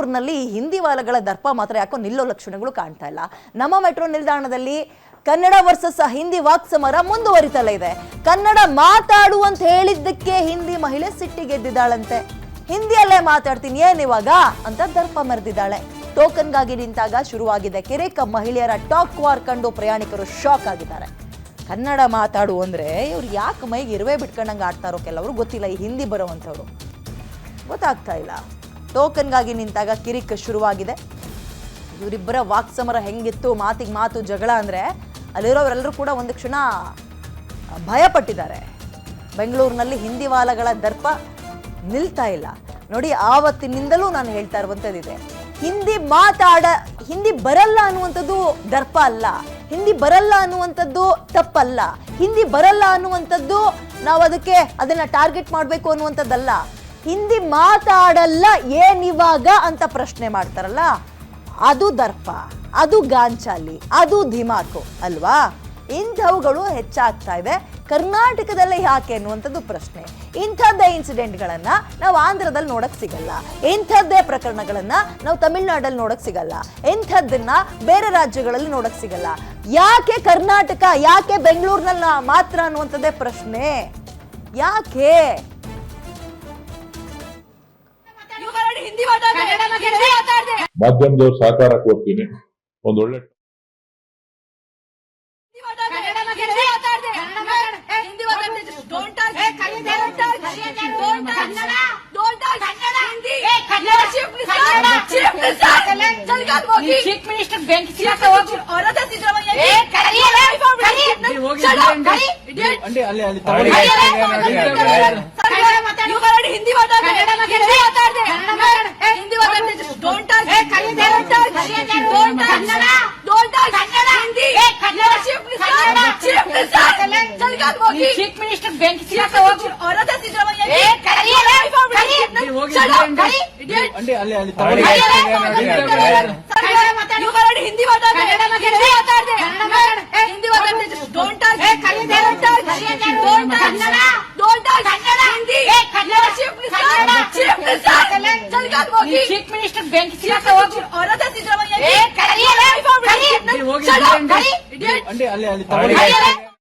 ಬೆಂಗಳೂರಿನಲ್ಲಿ ಹಿಂದಿ ವಾಲಗಳ ದರ್ಪ ಮಾತ್ರ ಯಾಕೋ ನಿಲ್ಲೋ ಲಕ್ಷಣಗಳು ಕಾಣ್ತಾ ಇಲ್ಲ. ನಮ್ಮ ಮೆಟ್ರೋ ನಿಲ್ದಾಣದಲ್ಲಿ ಕನ್ನಡ ವರ್ಸಸ್ ಹಿಂದಿ ವಾಕ್ಸಮರ ಮುಂದುವರಿತಲೇ ಇದೆ. ಕನ್ನಡ ಮಾತಾಡು ಅಂತ ಹೇಳಿದ್ದಕ್ಕೆ ಹಿಂದಿ ಮಹಿಳೆ ಸಿಟ್ಟಿಗೆದ್ದಿದ್ದಾಳಂತೆ. ಹಿಂದಿಯಲ್ಲೇ ಮಾತಾಡ್ತೀನಿ ಏನಿವಾಗ ಅಂತ ದರ್ಪ ಮೆರೆದಿದ್ದಾಳೆ. ಟೋಕನ್ಗಾಗಿ ನಿಂತಾಗ ಶುರುವಾಗಿದೆ ಕಿರಿಕ ಮಹಿಳೆಯರ ಟಾಕ್ ವಾರ್ ಕಂಡು ಪ್ರಯಾಣಿಕರು ಶಾಕ್ ಆಗಿದ್ದಾರೆ. ಕನ್ನಡ ಮಾತಾಡು ಅಂದ್ರೆ ಇವ್ರು ಯಾಕೆ ಮೈಗೆ ಇರುವೆ ಬಿಟ್ಕೊಂಡಂಗೆ ಆಡ್ತಾರೋ ಕೆಲವರು ಗೊತ್ತಿಲ್ಲ. ಈ ಹಿಂದಿ ಬರೋವಂಥವ್ರು ಗೊತ್ತಾಗ್ತಾ ಇಲ್ಲ. ಟೋಕನ್ಗಾಗಿ ನಿಂತಾಗ ಕಿರಿಕ್ ಶುರುವಾಗಿದೆ. ಇವರಿಬ್ಬರ ವಾಕ್ಸಮರ ಹೆಂಗಿತ್ತು, ಮಾತಿಗೆ ಮಾತು ಜಗಳ ಅಂದರೆ ಅಲ್ಲಿರೋರೆಲ್ಲರೂ ಕೂಡ ಒಂದು ಕ್ಷಣ ಭಯಪಟ್ಟಿದ್ದಾರೆ. ಬೆಂಗಳೂರಿನಲ್ಲಿ ಹಿಂದಿ ವಾಲಗಳ ದರ್ಪ ನಿಲ್ತಾ ಇಲ್ಲ ನೋಡಿ. ಆವತ್ತಿನಿಂದಲೂ ನಾನು ಹೇಳ್ತಾ ಇರುವಂಥದ್ದಿದೆ, ಹಿಂದಿ ಬರಲ್ಲ ಅನ್ನುವಂಥದ್ದು ದರ್ಪ ಅಲ್ಲ, ಹಿಂದಿ ಬರಲ್ಲ ಅನ್ನುವಂಥದ್ದು ತಪ್ಪಲ್ಲ, ಹಿಂದಿ ಬರಲ್ಲ ಅನ್ನುವಂಥದ್ದು ನಾವು ಅದನ್ನ ಟಾರ್ಗೆಟ್ ಮಾಡಬೇಕು ಅನ್ನುವಂಥದ್ದಲ್ಲ. ಹಿಂದಿ ಮಾತಾಡಲ್ಲ ಏನಿವಾಗ ಅಂತ ಪ್ರಶ್ನೆ ಮಾಡ್ತಾರಲ್ಲ, ಅದು ದರ್ಪ, ಅದು ಗಾಂಚಾಲಿ, ಅದು ಧಿಮಾಕು ಅಲ್ವಾ? ಇಂಥವುಗಳು ಹೆಚ್ಚಾಗ್ತಾ ಇದೆ. ಕರ್ನಾಟಕದಲ್ಲೇ ಯಾಕೆ ಅನ್ನುವಂಥದ್ದು ಪ್ರಶ್ನೆ. ಇಂಥದ್ದೇ ಇನ್ಸಿಡೆಂಟ್ಗಳನ್ನ ನಾವು ಆಂಧ್ರದಲ್ಲಿ ನೋಡಕ್ ಸಿಗಲ್ಲ, ಇಂಥದ್ದೇ ಪ್ರಕರಣಗಳನ್ನ ನಾವು ತಮಿಳ್ನಾಡಲ್ಲಿ ನೋಡಕ್ ಸಿಗಲ್ಲ, ಇಂಥದ್ದನ್ನ ಬೇರೆ ರಾಜ್ಯಗಳಲ್ಲಿ ನೋಡಕ್ ಸಿಗಲ್ಲ. ಯಾಕೆ ಕರ್ನಾಟಕ, ಯಾಕೆ ಬೆಂಗಳೂರಿನಲ್ಲಿ ಮಾತ್ರ ಅನ್ನುವಂಥದ್ದೇ ಪ್ರಶ್ನೆ. ಯಾಕೆ ಮಾಧ್ಯಮದವ್ರು ಸಹಕಾರ ಕೊಡ್ತೀನಿ. ಒಂದೊಳ್ಳೆ चीफ मिनिस्टर बैंक औरत हिंदी चीफ मिनिस्टर बैंक औरत चीफ मिनिस्टर बैंक औरत